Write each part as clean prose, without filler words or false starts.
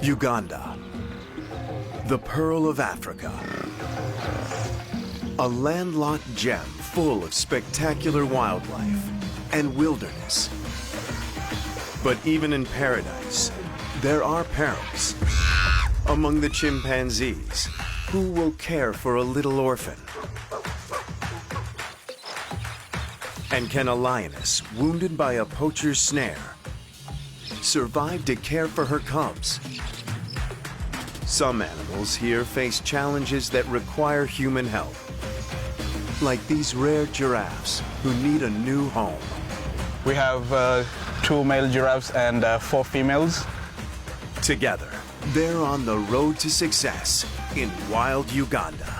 Uganda, the pearl of Africa. A landlocked gem full of spectacular wildlife and wilderness. But even in paradise, there are perils. Among the chimpanzees, who will care for a little orphan? And can a lioness, wounded by a poacher's snare, survive to care for her cubs? Some animals here face challenges that require human help, like these rare giraffes who need a new home. We have 2 male giraffes and 4 females. Together, they're on the road to success in Wild Uganda.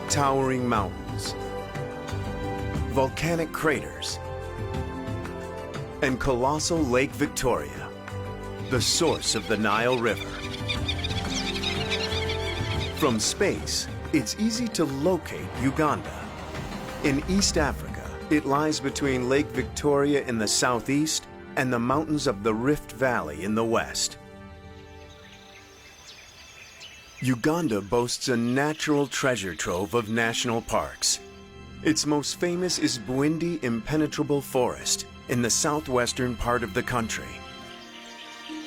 Towering mountains, volcanic craters, and colossal Lake Victoria, the source of the Nile River. From space, it's easy to locate Uganda. In East Africa, it lies between Lake Victoria in the southeast and the mountains of the Rift Valley in the west. Uganda boasts a natural treasure trove of national parks. Its most famous is Bwindi Impenetrable Forest in the southwestern part of the country.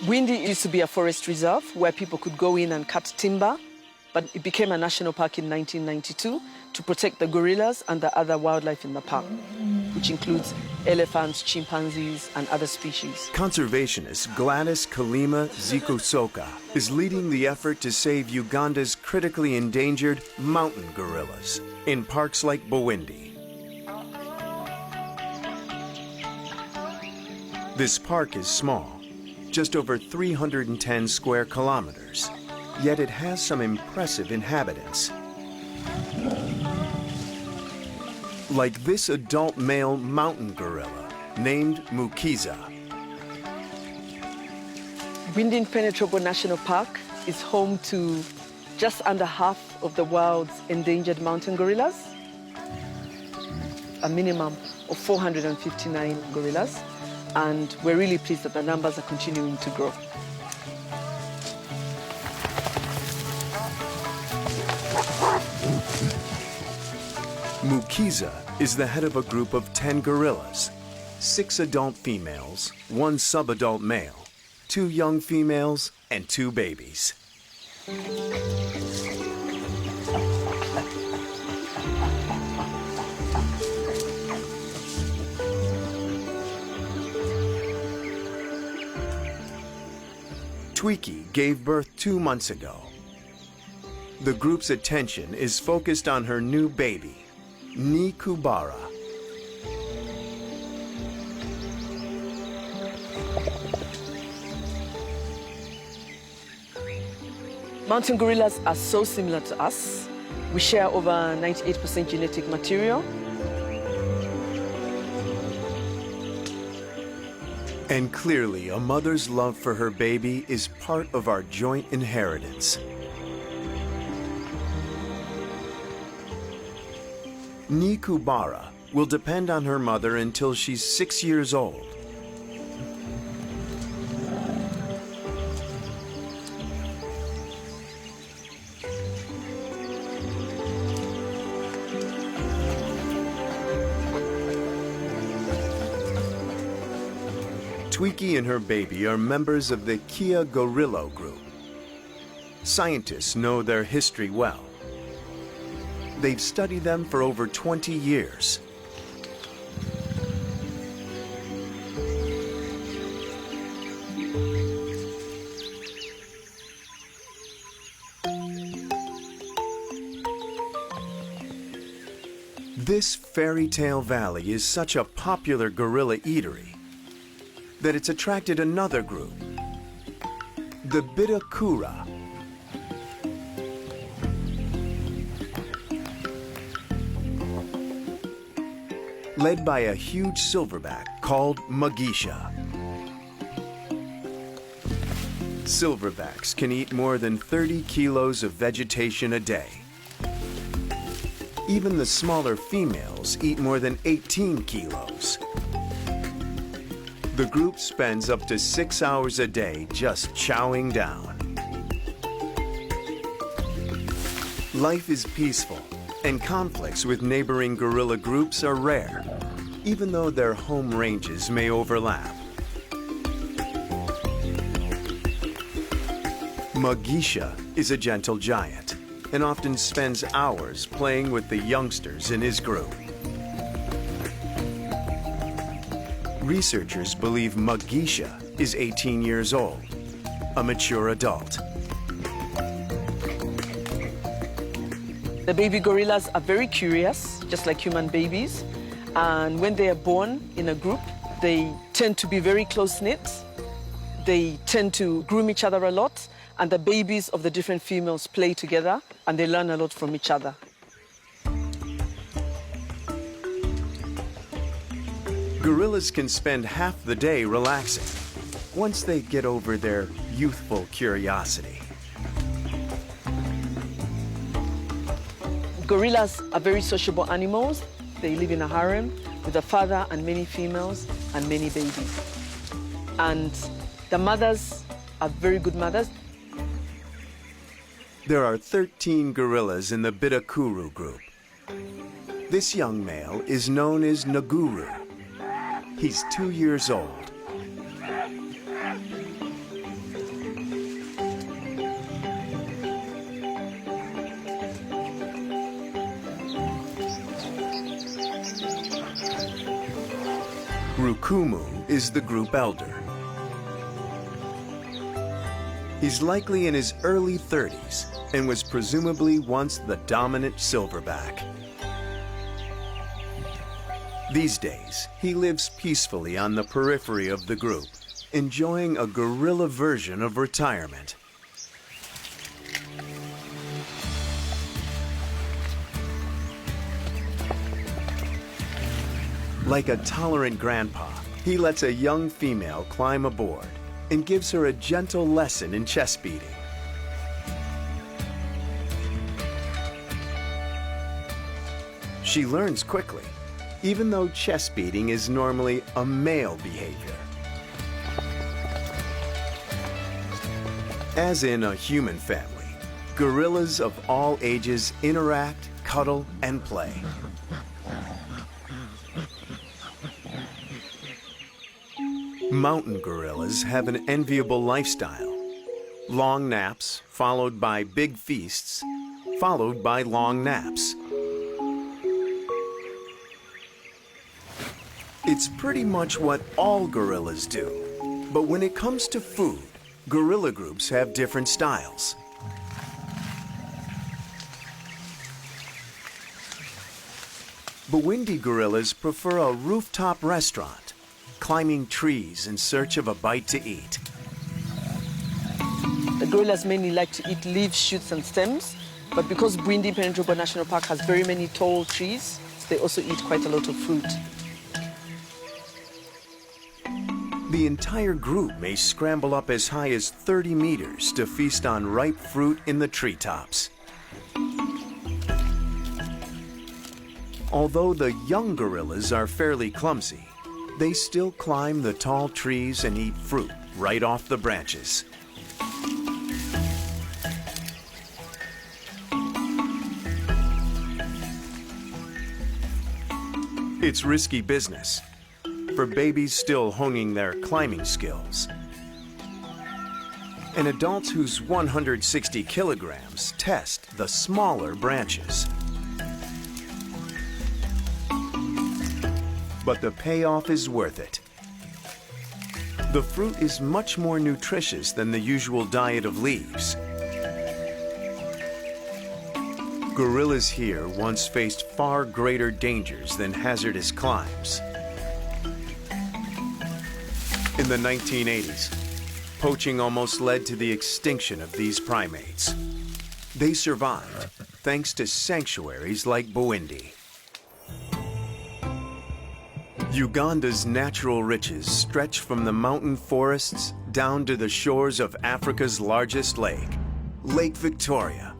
Bwindi used to be a forest reserve where people could go in and cut timber, but it became a national park in 1992 to protect the gorillas and the other wildlife in the park, which includes elephants, chimpanzees, and other species. Conservationist Gladys Kalema-Zikusoka is leading the effort to save Uganda's critically endangered mountain gorillas in parks like Bwindi. This park is small, just over 310 square kilometers, yet it has some impressive inhabitants. Like this adult male mountain gorilla named Mukiza. Bwindi Impenetrable National Park is home to just under half of the world's endangered mountain gorillas, a minimum of 459 gorillas, and we're really pleased that the numbers are continuing to grow. Mukiza is the head of a group of 10 gorillas, 6 adult females, 1 subadult male, 2 young females, and 2 babies. Twiki gave birth 2 months ago. The group's attention is focused on her new baby, Nikubara. Mountain gorillas are so similar to us. We share over 98% genetic material. And clearly, a mother's love for her baby is part of our joint inheritance. Nikubara will depend on her mother until she's 6 years old. Twiki and her baby are members of the Kia Gorillo group. Scientists know their history well. They've studied them for over 20 years. This fairy tale valley is such a popular gorilla eatery that it's attracted another group, the Bitakura. Led by a huge silverback called Magisha. Silverbacks can eat more than 30 kilos of vegetation a day. Even the smaller females eat more than 18 kilos. The group spends up to 6 hours a day just chowing down. Life is peaceful, and conflicts with neighboring gorilla groups are rare, even though their home ranges may overlap. Mugisha is a gentle giant and often spends hours playing with the youngsters in his group. Researchers believe Mugisha is 18 years old, a mature adult. The baby gorillas are very curious, just like human babies. And when they are born in a group, they tend to be very close-knit. They tend to groom each other a lot. And the babies of the different females play together, and they learn a lot from each other. Gorillas can spend half the day relaxing once they get over their youthful curiosity. Gorillas are very sociable animals. They live in a harem with a father and many females and many babies. And the mothers are very good mothers. There are 13 gorillas in the Bidakuru group. This young male is known as Nguru. He's 2 years old. Rukumu is the group elder. He's likely in his early 30s and was presumably once the dominant silverback. These days, he lives peacefully on the periphery of the group, enjoying a gorilla version of retirement. Like a tolerant grandpa, he lets a young female climb aboard and gives her a gentle lesson in chess beating. She learns quickly, even though chess beating is normally a male behavior. As in a human family, gorillas of all ages interact, cuddle, and play. Mountain gorillas have an enviable lifestyle. Long naps, followed by big feasts, followed by long naps. It's pretty much what all gorillas do. But when it comes to food, gorilla groups have different styles. Bwindi gorillas prefer a rooftop restaurant, climbing trees in search of a bite to eat. The gorillas mainly like to eat leaves, shoots, and stems, but because Bwindi National Park has very many tall trees, they also eat quite a lot of fruit. The entire group may scramble up as high as 30 meters to feast on ripe fruit in the treetops. Although the young gorillas are fairly clumsy, they still climb the tall trees and eat fruit right off the branches. It's risky business for babies still honing their climbing skills, and adults whose 160 kilograms test the smaller branches. But the payoff is worth it. The fruit is much more nutritious than the usual diet of leaves. Gorillas here once faced far greater dangers than hazardous climbs. In the 1980s, poaching almost led to the extinction of these primates. They survived thanks to sanctuaries like Bwindi. Uganda's natural riches stretch from the mountain forests down to the shores of Africa's largest lake, Lake Victoria.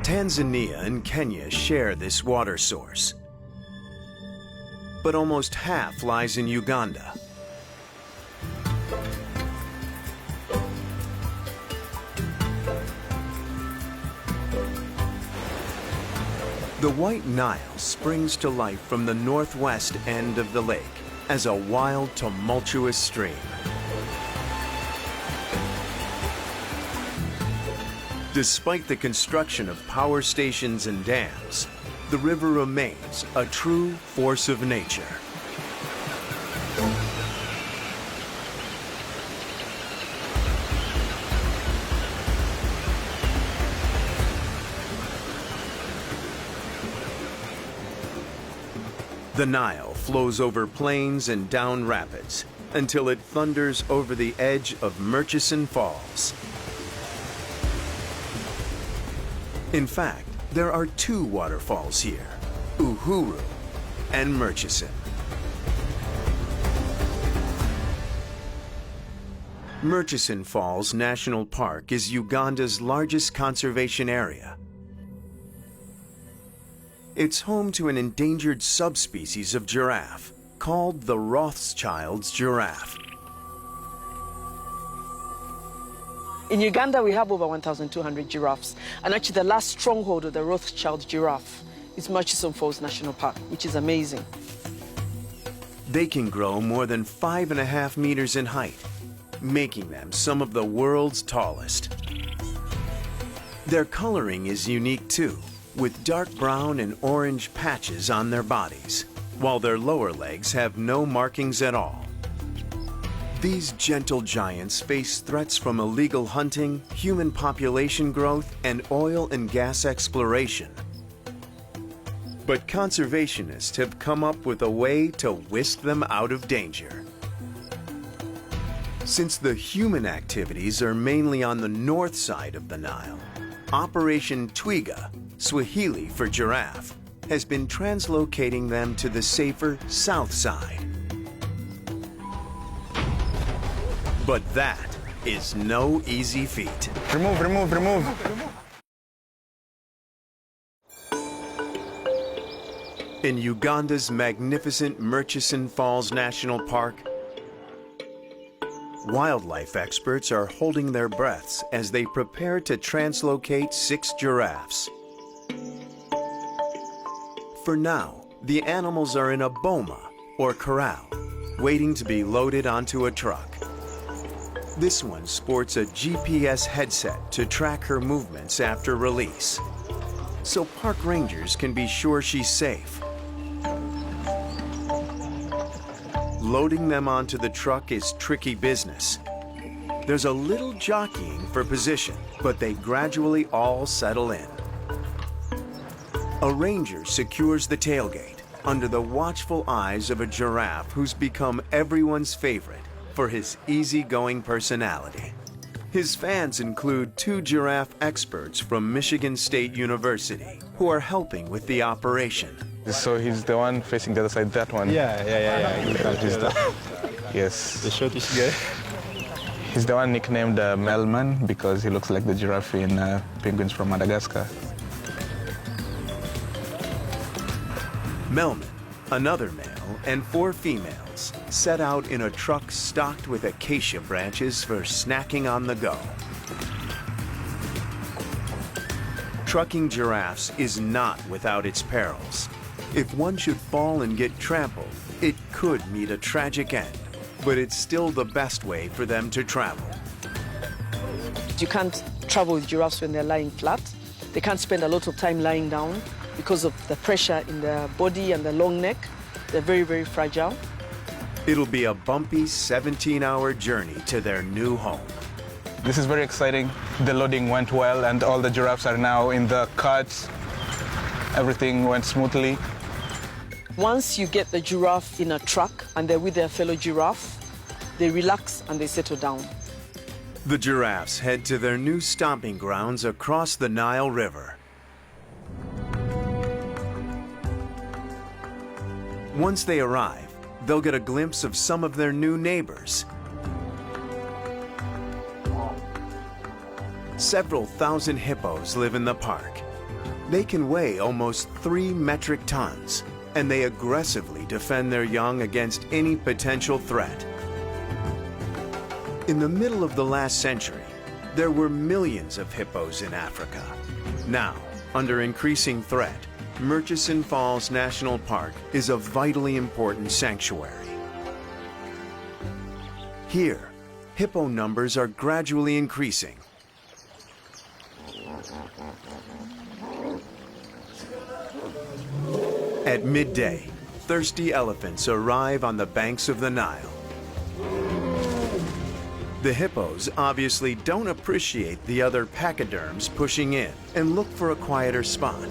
Tanzania and Kenya share this water source, but almost half lies in Uganda. The White Nile springs to life from the northwest end of the lake as a wild, tumultuous stream. Despite the construction of power stations and dams, the river remains a true force of nature. The Nile flows over plains and down rapids until it thunders over the edge of Murchison Falls. In fact, there are two waterfalls here, Uhuru and Murchison. Murchison Falls National Park is Uganda's largest conservation area. It's home to an endangered subspecies of giraffe called the Rothschild's giraffe. In Uganda, we have over 1,200 giraffes. And actually, the last stronghold of the Rothschild giraffe is Murchison Falls National Park, which is amazing. They can grow more than 5.5 meters in height, making them some of the world's tallest. Their coloring is unique too, with dark brown and orange patches on their bodies, while their lower legs have no markings at all. These gentle giants face threats from illegal hunting, human population growth, and oil and gas exploration. But conservationists have come up with a way to whisk them out of danger. Since the human activities are mainly on the north side of the Nile, Operation Twiga, Swahili for giraffe, has been translocating them to the safer south side. But that is no easy feat. Remove, remove, remove. In Uganda's magnificent Murchison Falls National Park, wildlife experts are holding their breaths as they prepare to translocate 6 giraffes. For now, the animals are in a boma, or corral, waiting to be loaded onto a truck. This one sports a GPS headset to track her movements after release, so park rangers can be sure she's safe. Loading them onto the truck is tricky business. There's a little jockeying for position, but they gradually all settle in. A ranger secures the tailgate under the watchful eyes of a giraffe who's become everyone's favorite for his easygoing personality. His fans include 2 giraffe experts from Michigan State University who are helping with the operation. So he's the one facing the other side, that one? Yeah. Yes. The shortish guy. He's the one nicknamed Melman because he looks like the giraffe in Penguins from Madagascar. Melman, another male, and 4 females set out in a truck stocked with acacia branches for snacking on the go. Trucking giraffes is not without its perils. If one should fall and get trampled, it could meet a tragic end, but it's still the best way for them to travel. You can't travel with giraffes when they're lying flat. They can't spend a lot of time lying down because of the pressure in their body and the long neck. They're very, very fragile. It'll be a bumpy 17-hour journey to their new home. This is very exciting. The loading went well and all the giraffes are now in the carts. Everything went smoothly. Once you get the giraffe in a truck and they're with their fellow giraffe, they relax and they settle down. The giraffes head to their new stomping grounds across the Nile River. Once they arrive, they'll get a glimpse of some of their new neighbors. Several thousand hippos live in the park. They can weigh almost 3 metric tons, and they aggressively defend their young against any potential threat. In the middle of the last century, there were millions of hippos in Africa. Now, under increasing threat, Murchison Falls National Park is a vitally important sanctuary. Here, hippo numbers are gradually increasing. At midday, thirsty elephants arrive on the banks of the Nile. The hippos obviously don't appreciate the other pachyderms pushing in and look for a quieter spot.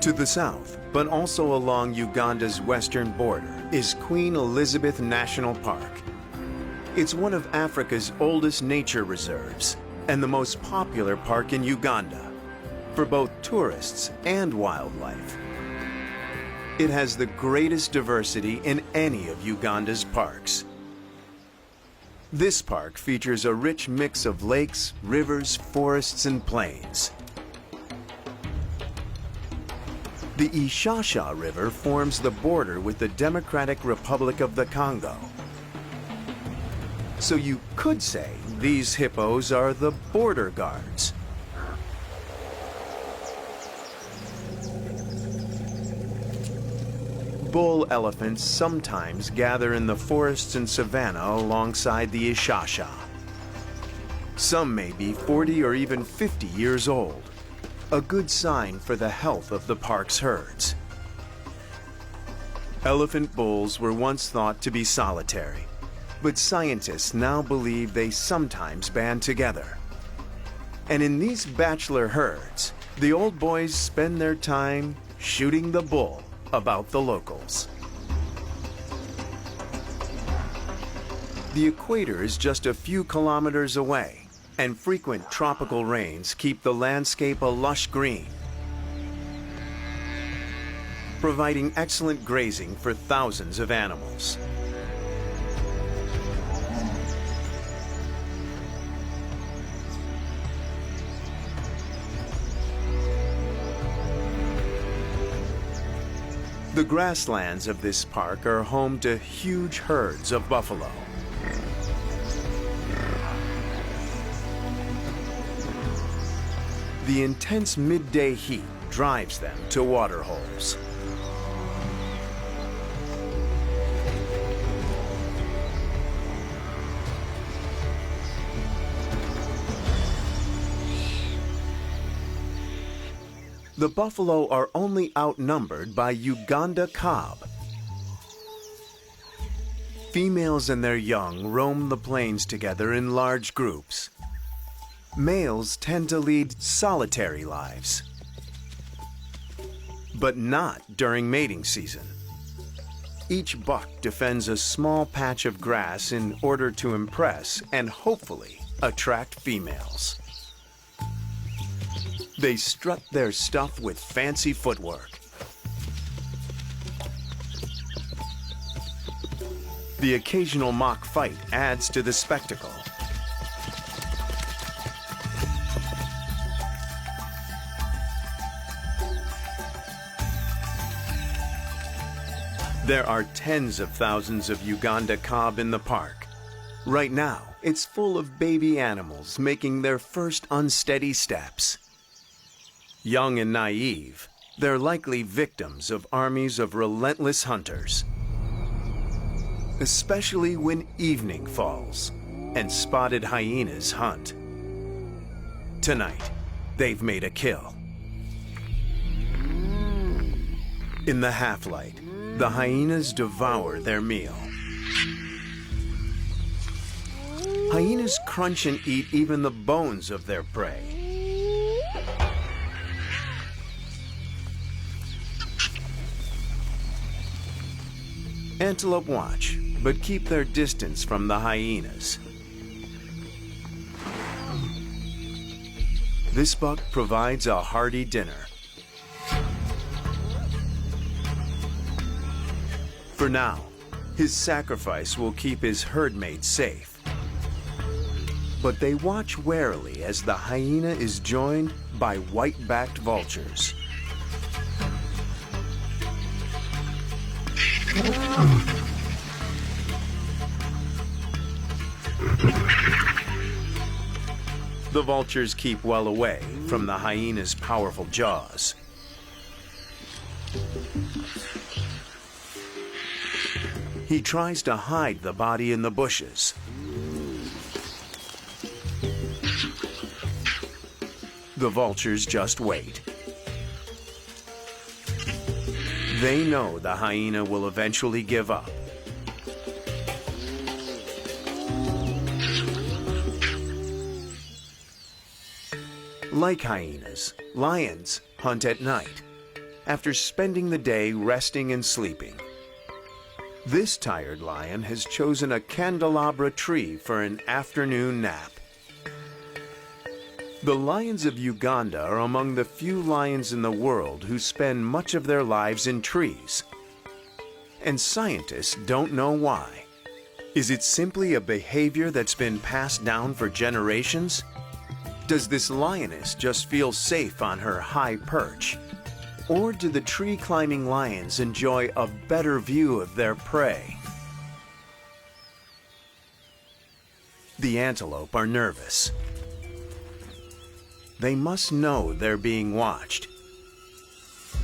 To the south, but also along Uganda's western border, is Queen Elizabeth National Park. It's one of Africa's oldest nature reserves and the most popular park in Uganda for both tourists and wildlife. It has the greatest diversity in any of Uganda's parks. This park features a rich mix of lakes, rivers, forests, and plains. The Ishasha River forms the border with the Democratic Republic of the Congo. So you could say these hippos are the border guards. Bull elephants sometimes gather in the forests and savanna alongside the Ishasha. Some may be 40 or even 50 years old, a good sign for the health of the park's herds. Elephant bulls were once thought to be solitary, but scientists now believe they sometimes band together. And in these bachelor herds, the old boys spend their time shooting the bull about the locals. The equator is just a few kilometers away, and frequent tropical rains keep the landscape a lush green, providing excellent grazing for thousands of animals. The grasslands of this park are home to huge herds of buffalo. The intense midday heat drives them to water holes. The buffalo are only outnumbered by Uganda kob. Females and their young roam the plains together in large groups. Males tend to lead solitary lives, but not during mating season. Each buck defends a small patch of grass in order to impress and hopefully attract females. They strut their stuff with fancy footwork. The occasional mock fight adds to the spectacle. There are tens of thousands of Uganda kob in the park. Right now, it's full of baby animals making their first unsteady steps. Young and naive, they're likely victims of armies of relentless hunters. Especially when evening falls and spotted hyenas hunt. Tonight, they've made a kill. In the half-light, the hyenas devour their meal. Hyenas crunch and eat even the bones of their prey. Antelope watch, but keep their distance from the hyenas. This buck provides a hearty dinner. For now, his sacrifice will keep his herd mates safe. But they watch warily as the hyena is joined by white-backed vultures. The vultures keep well away from the hyena's powerful jaws. He tries to hide the body in the bushes. The vultures just wait. They know the hyena will eventually give up. Like hyenas, lions hunt at night, after spending the day resting and sleeping. This tired lion has chosen a candelabra tree for an afternoon nap. The lions of Uganda are among the few lions in the world who spend much of their lives in trees. And scientists don't know why. Is it simply a behavior that's been passed down for generations? Does this lioness just feel safe on her high perch? Or do the tree-climbing lions enjoy a better view of their prey? The antelope are nervous. They must know they're being watched.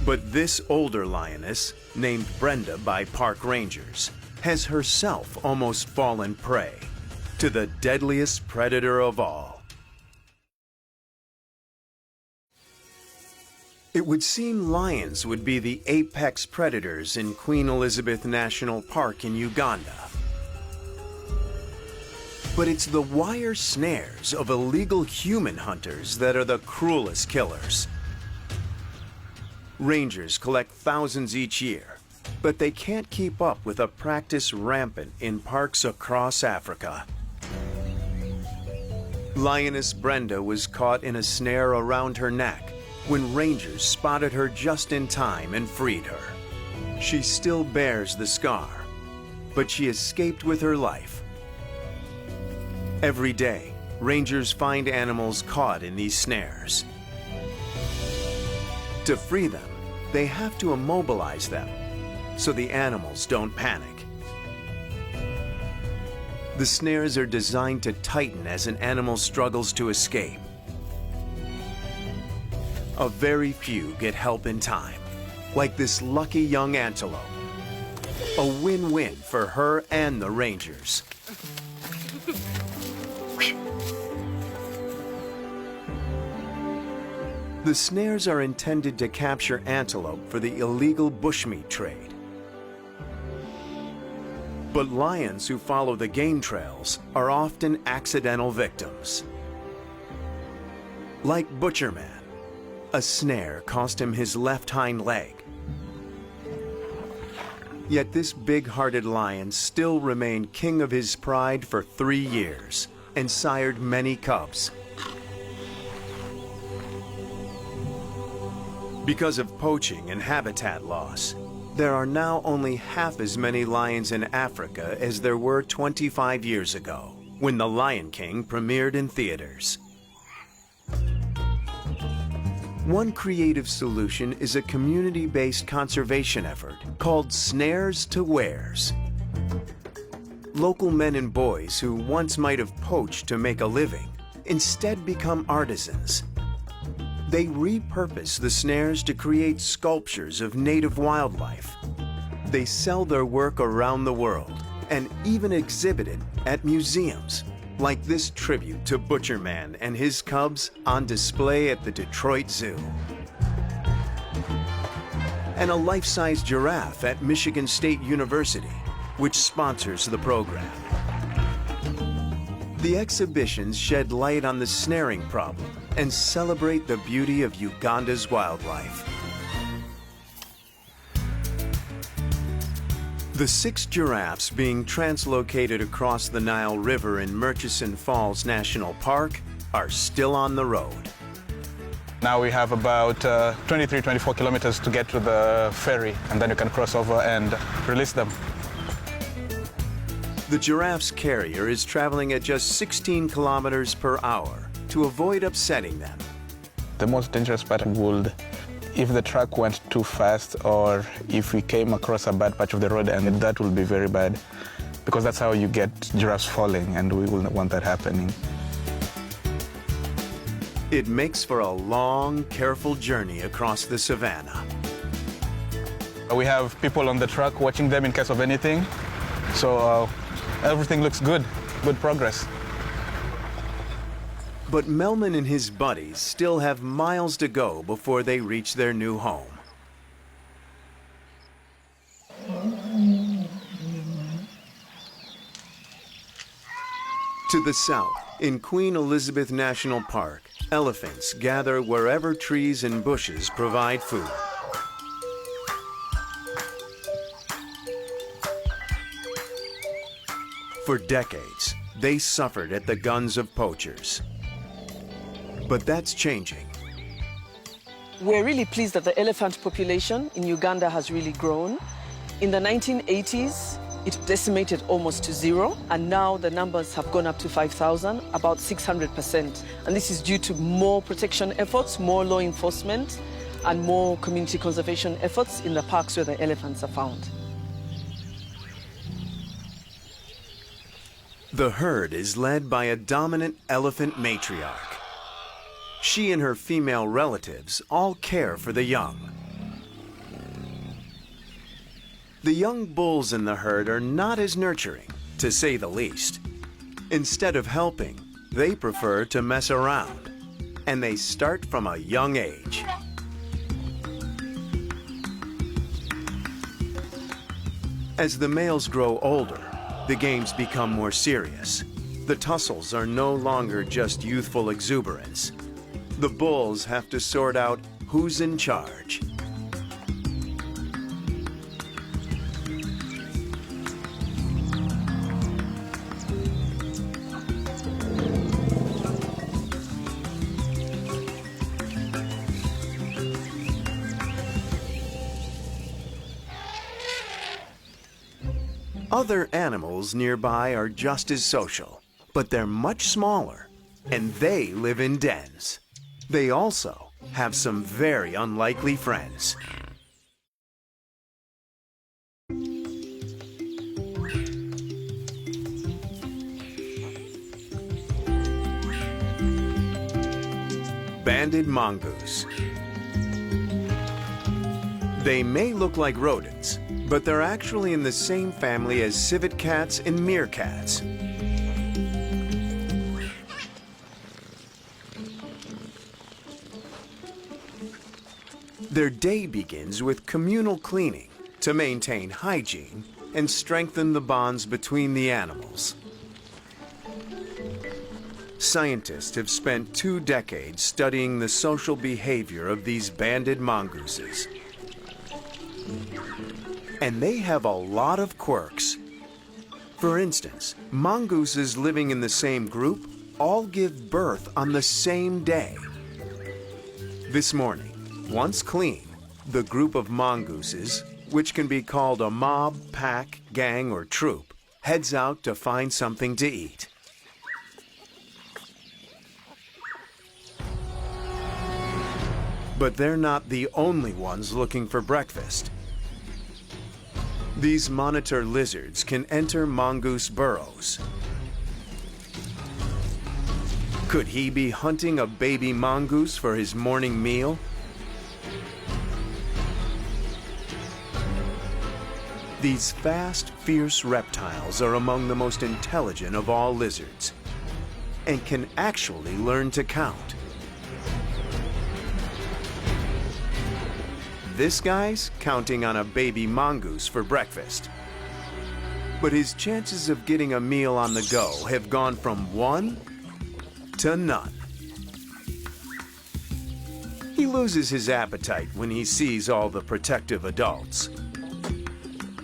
But this older lioness, named Brenda by park rangers, has herself almost fallen prey to the deadliest predator of all. It would seem lions would be the apex predators in Queen Elizabeth National Park in Uganda. But it's the wire snares of illegal human hunters that are the cruelest killers. Rangers collect thousands each year, but they can't keep up with a practice rampant in parks across Africa. Lioness Brenda was caught in a snare around her neck when rangers spotted her just in time and freed her. She still bears the scar, but she escaped with her life. Every day, rangers find animals caught in these snares. To free them, they have to immobilize them so the animals don't panic. The snares are designed to tighten as an animal struggles to escape. A very few get help in time, like this lucky young antelope. A win-win for her and the rangers. The snares are intended to capture antelope for the illegal bushmeat trade. But lions who follow the game trails are often accidental victims. Like Butcherman, a snare cost him his left hind leg. Yet this big-hearted lion still remained king of his pride for 3 years and sired many cubs. Because of poaching and habitat loss, there are now only half as many lions in Africa as there were 25 years ago, when The Lion King premiered in theaters. One creative solution is a community-based conservation effort called Snares to Wares. Local men and boys who once might have poached to make a living instead become artisans. They repurpose the snares to create sculptures of native wildlife. They sell their work around the world and even exhibit it at museums, like this tribute to Butcherman and his cubs on display at the Detroit Zoo. And a life-size giraffe at Michigan State University, which sponsors the program. The exhibitions shed light on the snaring problem and celebrate the beauty of Uganda's wildlife. The 6 giraffes being translocated across the Nile River in Murchison Falls National Park are still on the road. Now we have about 24 kilometers to get to the ferry, and then you can cross over and release them. The giraffe's carrier is traveling at just 16 kilometers per hour to avoid upsetting them. The most dangerous part would, if the truck went too fast or if we came across a bad patch of the road, and that would be very bad because that's how you get giraffes falling, and we wouldn't want that happening. It makes for a long, careful journey across the savannah. We have people on the truck watching them in case of anything, so everything looks good, good progress. But Melman and his buddies still have miles to go before they reach their new home. To the south, in Queen Elizabeth National Park, elephants gather wherever trees and bushes provide food. For decades, they suffered at the guns of poachers. But that's changing. We're really pleased that the elephant population in Uganda has really grown. In the 1980s, it decimated almost to zero, and now the numbers have gone up to 5,000, about 600%. And this is due to more protection efforts, more law enforcement, and more community conservation efforts in the parks where the elephants are found. The herd is led by a dominant elephant matriarch. She and her female relatives all care for the young. The young bulls in the herd are not as nurturing, to say the least. Instead of helping, they prefer to mess around, and they start from a young age. As the males grow older, the games become more serious. The tussles are no longer just youthful exuberance. The bulls have to sort out who's in charge. Other animals nearby are just as social, but they're much smaller, and they live in dens. They also have some very unlikely friends. Banded mongoose. They may look like rodents, but they're actually in the same family as civet cats and meerkats. Their day begins with communal cleaning to maintain hygiene and strengthen the bonds between the animals. Scientists have spent 2 decades studying the social behavior of these banded mongooses. And they have a lot of quirks. For instance, mongooses living in the same group all give birth on the same day. This morning, once clean, the group of mongooses, which can be called a mob, pack, gang, or troop, heads out to find something to eat. But they're not the only ones looking for breakfast. These monitor lizards can enter mongoose burrows. Could he be hunting a baby mongoose for his morning meal? These fast, fierce reptiles are among the most intelligent of all lizards and can actually learn to count. This guy's counting on a baby mongoose for breakfast. But his chances of getting a meal on the go have gone from 1 to none. He loses his appetite when he sees all the protective adults.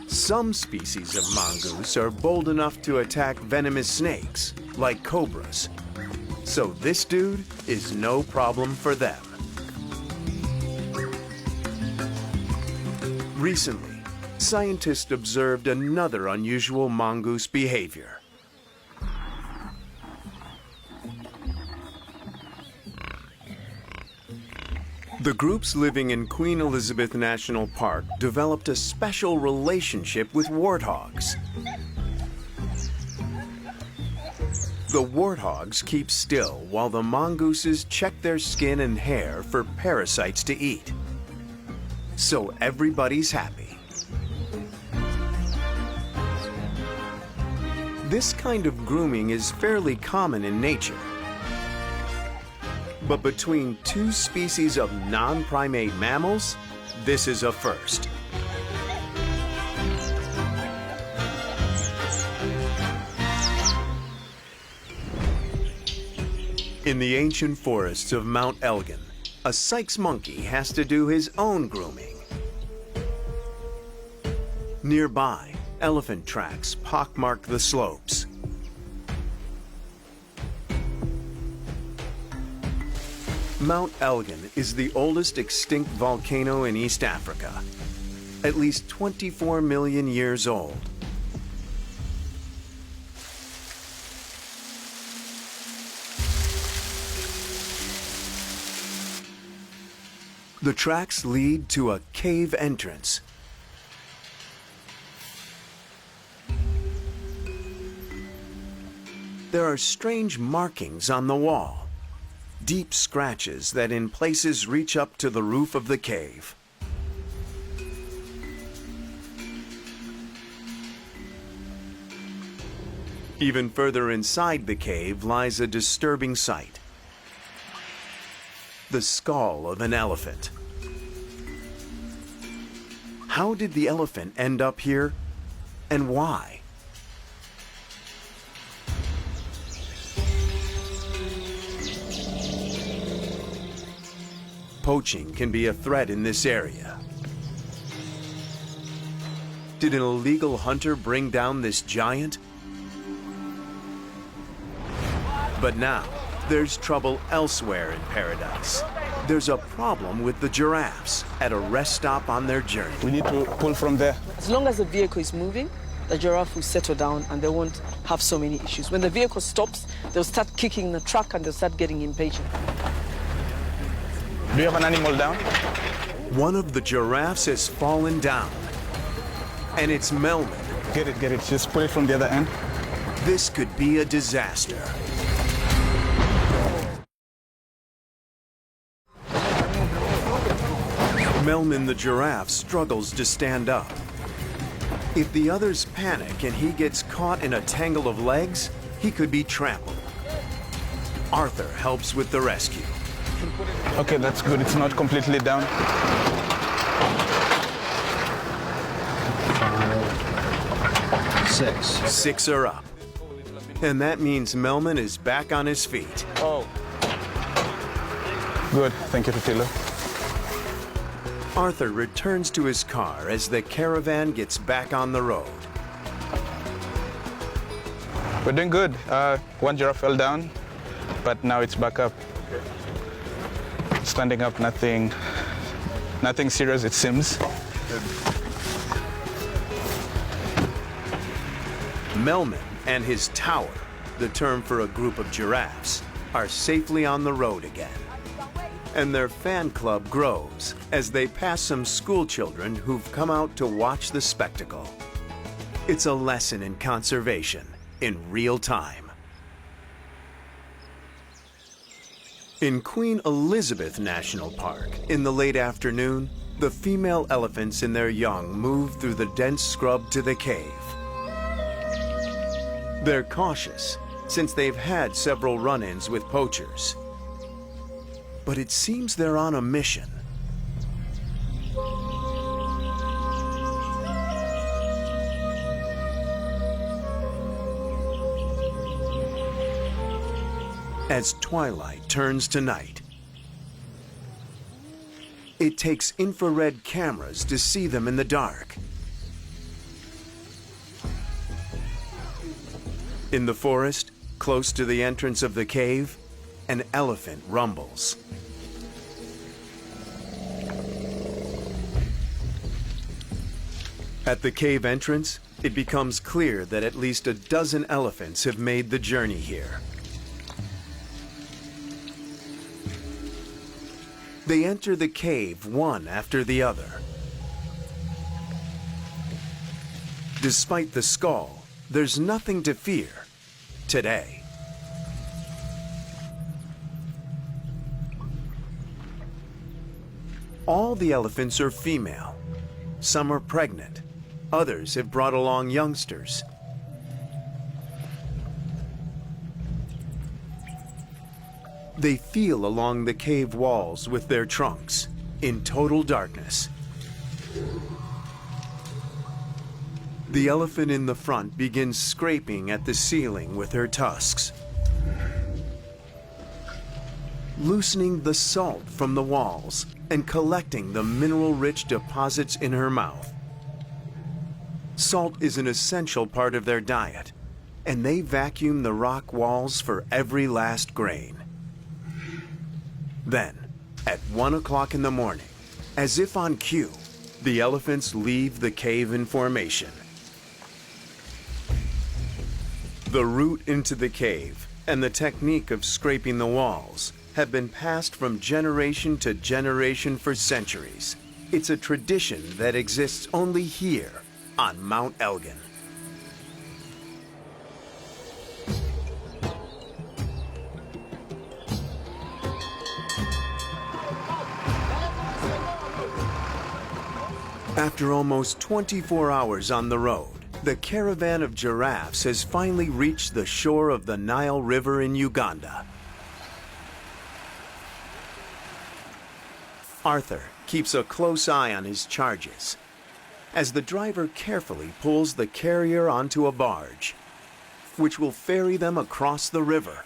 Some species of mongoose are bold enough to attack venomous snakes, like cobras. So this dude is no problem for them. Recently, scientists observed another unusual mongoose behavior. The groups living in Queen Elizabeth National Park developed a special relationship with warthogs. The warthogs keep still while the mongooses check their skin and hair for parasites to eat. So everybody's happy. This kind of grooming is fairly common in nature. But between two species of non-primate mammals, this is a first. In the ancient forests of Mount Elgon, a Sykes monkey has to do his own grooming. Nearby, elephant tracks pockmark the slopes. Mount Elgon is the oldest extinct volcano in East Africa, at least 24 million years old. The tracks lead to a cave entrance. There are strange markings on the wall. Deep scratches that in places reach up to the roof of the cave. Even further inside the cave lies a disturbing sight. The skull of an elephant. How did the elephant end up here, and why? Poaching can be a threat in this area. Did an illegal hunter bring down this giant? But now, there's trouble elsewhere in paradise. There's a problem with the giraffes at a rest stop on their journey. We need to pull from there. As long as the vehicle is moving, the giraffe will settle down and they won't have so many issues. When the vehicle stops, they'll start kicking the truck and they'll start getting impatient. Do you have an animal down? One of the giraffes has fallen down, and it's Melman. Get it. Just pull it from the other end. This could be a disaster. Melman the giraffe struggles to stand up. If the others panic and he gets caught in a tangle of legs, he could be trampled. Arthur helps with the rescue. Okay, that's good. It's not completely down. 6. 6 are up. And that means Melman is back on his feet. Oh. Good. Thank you, Tutilo. Arthur returns to his car as the caravan gets back on the road. We're doing good. One giraffe fell down, but now it's back up. Standing up, nothing serious, it seems. Melman and his tower, the term for a group of giraffes, are safely on the road again. And their fan club grows as they pass some school children who've come out to watch the spectacle. It's a lesson in conservation in real time. In Queen Elizabeth National Park, in the late afternoon, the female elephants and their young move through the dense scrub to the cave. They're cautious, since they've had several run-ins with poachers. But it seems they're on a mission. As twilight turns to night, it takes infrared cameras to see them in the dark. In the forest, close to the entrance of the cave, an elephant rumbles. At the cave entrance, it becomes clear that at least a dozen elephants have made the journey here. They enter the cave one after the other. Despite the skull, there's nothing to fear today. All the elephants are female. Some are pregnant. Others have brought along youngsters. They feel along the cave walls with their trunks in total darkness. The elephant in the front begins scraping at the ceiling with her tusks, loosening the salt from the walls and collecting the mineral-rich deposits in her mouth. Salt is an essential part of their diet, and they vacuum the rock walls for every last grain. Then, at 1 o'clock in the morning, as if on cue, the elephants leave the cave in formation. The route into the cave and the technique of scraping the walls have been passed from generation to generation for centuries. It's a tradition that exists only here on Mount Elgon. After almost 24 hours on the road, the caravan of giraffes has finally reached the shore of the Nile River in Uganda. Arthur keeps a close eye on his charges as the driver carefully pulls the carrier onto a barge, which will ferry them across the river.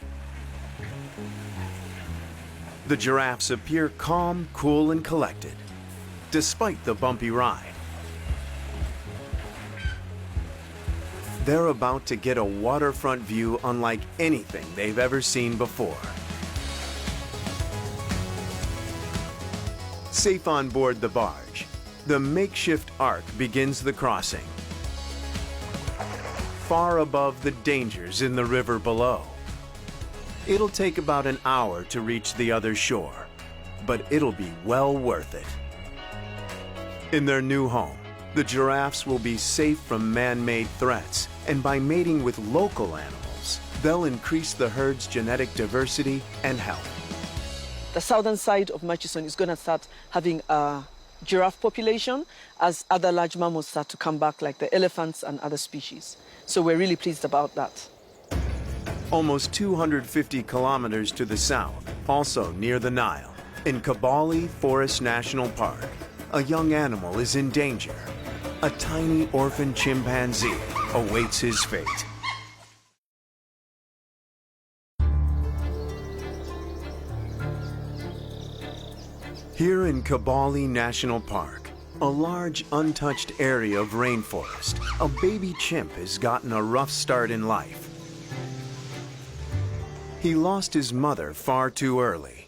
The giraffes appear calm, cool, and collected, despite the bumpy ride. They're about to get a waterfront view unlike anything they've ever seen before. Safe on board the barge, the makeshift ark begins the crossing, far above the dangers in the river below. It'll take about an hour to reach the other shore, but it'll be well worth it. In their new home, the giraffes will be safe from man-made threats, and by mating with local animals, they'll increase the herd's genetic diversity and health. The southern side of Murchison is going to start having a giraffe population as other large mammals start to come back, like the elephants and other species. So we're really pleased about that. Almost 250 kilometers to the south, also near the Nile, in Kibale Forest National Park, a young animal is in danger. A tiny orphan chimpanzee awaits his fate. Here in Kibale National Park, a large untouched area of rainforest, a baby chimp has gotten a rough start in life. He lost his mother far too early.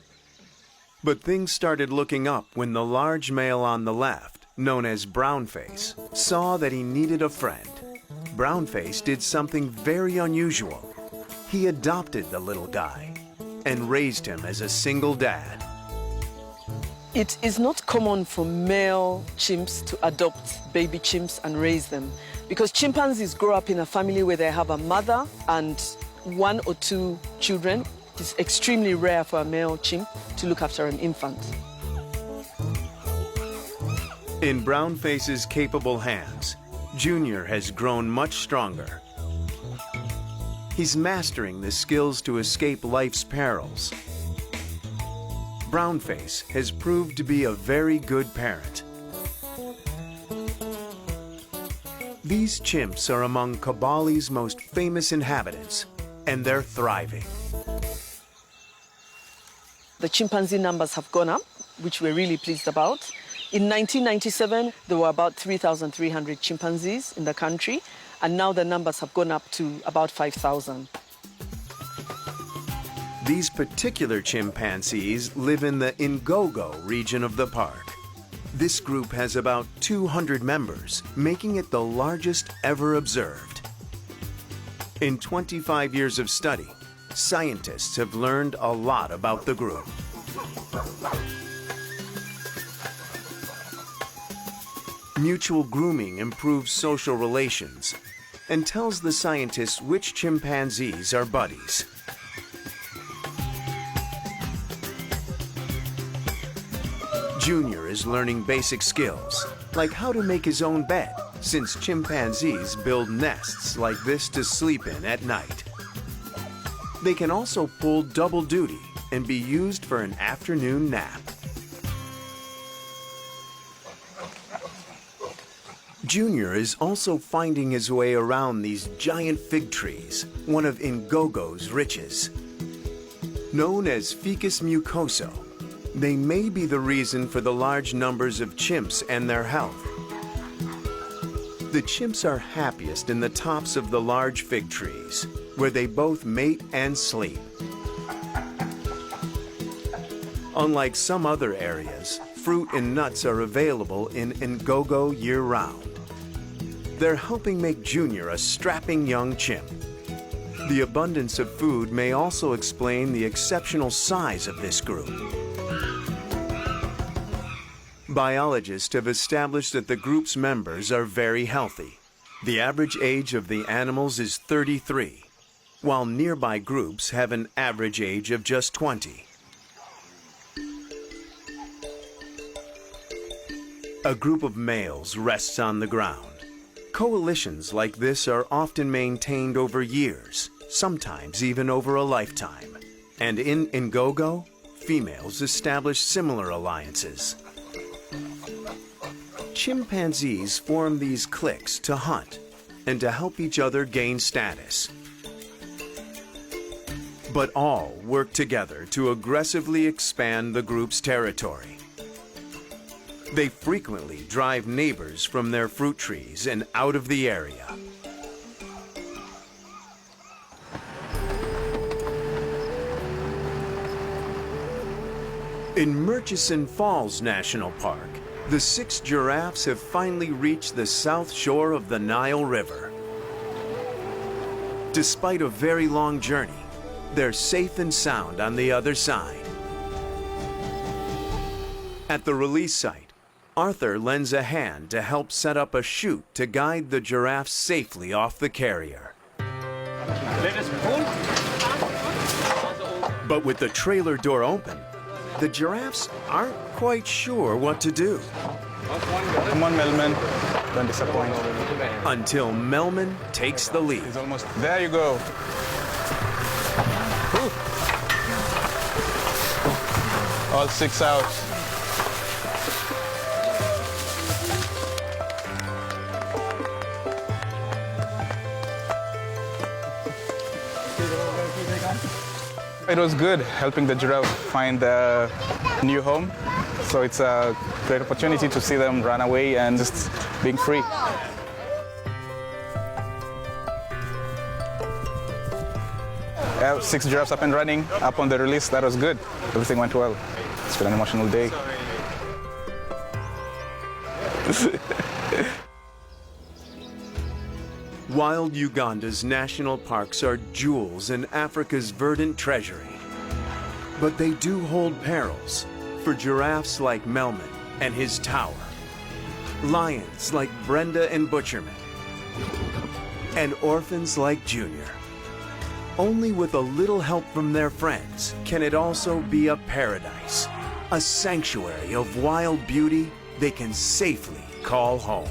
But things started looking up when the large male on the left, known as Brownface, saw that he needed a friend. Brownface did something very unusual. He adopted the little guy and raised him as a single dad. It is not common for male chimps to adopt baby chimps and raise them, because chimpanzees grow up in a family where they have a mother and 1 or 2 children. It's extremely rare for a male chimp to look after an infant. In Brownface's capable hands, Junior has grown much stronger. He's mastering the skills to escape life's perils. Brownface has proved to be a very good parent. These chimps are among Kibale's most famous inhabitants, and they're thriving. The chimpanzee numbers have gone up, which we're really pleased about. In 1997, there were about 3,300 chimpanzees in the country, and now the numbers have gone up to about 5,000. These particular chimpanzees live in the Ngogo region of the park. This group has about 200 members, making it the largest ever observed. In 25 years of study, scientists have learned a lot about the group. Mutual grooming improves social relations and tells the scientists which chimpanzees are buddies. Junior is learning basic skills, like how to make his own bed, since chimpanzees build nests like this to sleep in at night. They can also pull double duty and be used for an afternoon nap. Junior is also finding his way around these giant fig trees, one of Ngogo's riches. Known as Ficus mucoso, they may be the reason for the large numbers of chimps and their health. The chimps are happiest in the tops of the large fig trees, where they both mate and sleep. Unlike some other areas, fruit and nuts are available in Ngogo year-round. They're helping make Junior a strapping young chimp. The abundance of food may also explain the exceptional size of this group. Biologists have established that the group's members are very healthy. The average age of the animals is 33, while nearby groups have an average age of just 20. A group of males rests on the ground. Coalitions like this are often maintained over years, sometimes even over a lifetime. And in Ngogo, females establish similar alliances. Chimpanzees form these cliques to hunt and to help each other gain status. But all work together to aggressively expand the group's territory. They frequently drive neighbors from their fruit trees and out of the area. In Murchison Falls National Park, the 6 giraffes have finally reached the south shore of the Nile River. Despite a very long journey, they're safe and sound on the other side. At the release site, Arthur lends a hand to help set up a chute to guide the giraffes safely off the carrier. But with the trailer door open, the giraffes aren't quite sure what to do. Come on, Melman. Don't disappoint. Until Melman takes the lead. He's almost... There you go. Whew. All 6 out. It was good helping the giraffe find a new home. So it's a great opportunity to see them run away and just being free. 6 giraffes up and running, up on the release. That was good. Everything went well. It's been an emotional day. Wild Uganda's national parks are jewels in Africa's verdant treasury. But they do hold perils for giraffes like Melman and his tower, lions like Brenda and Butcherman, and orphans like Junior. Only with a little help from their friends can it also be a paradise, a sanctuary of wild beauty they can safely call home.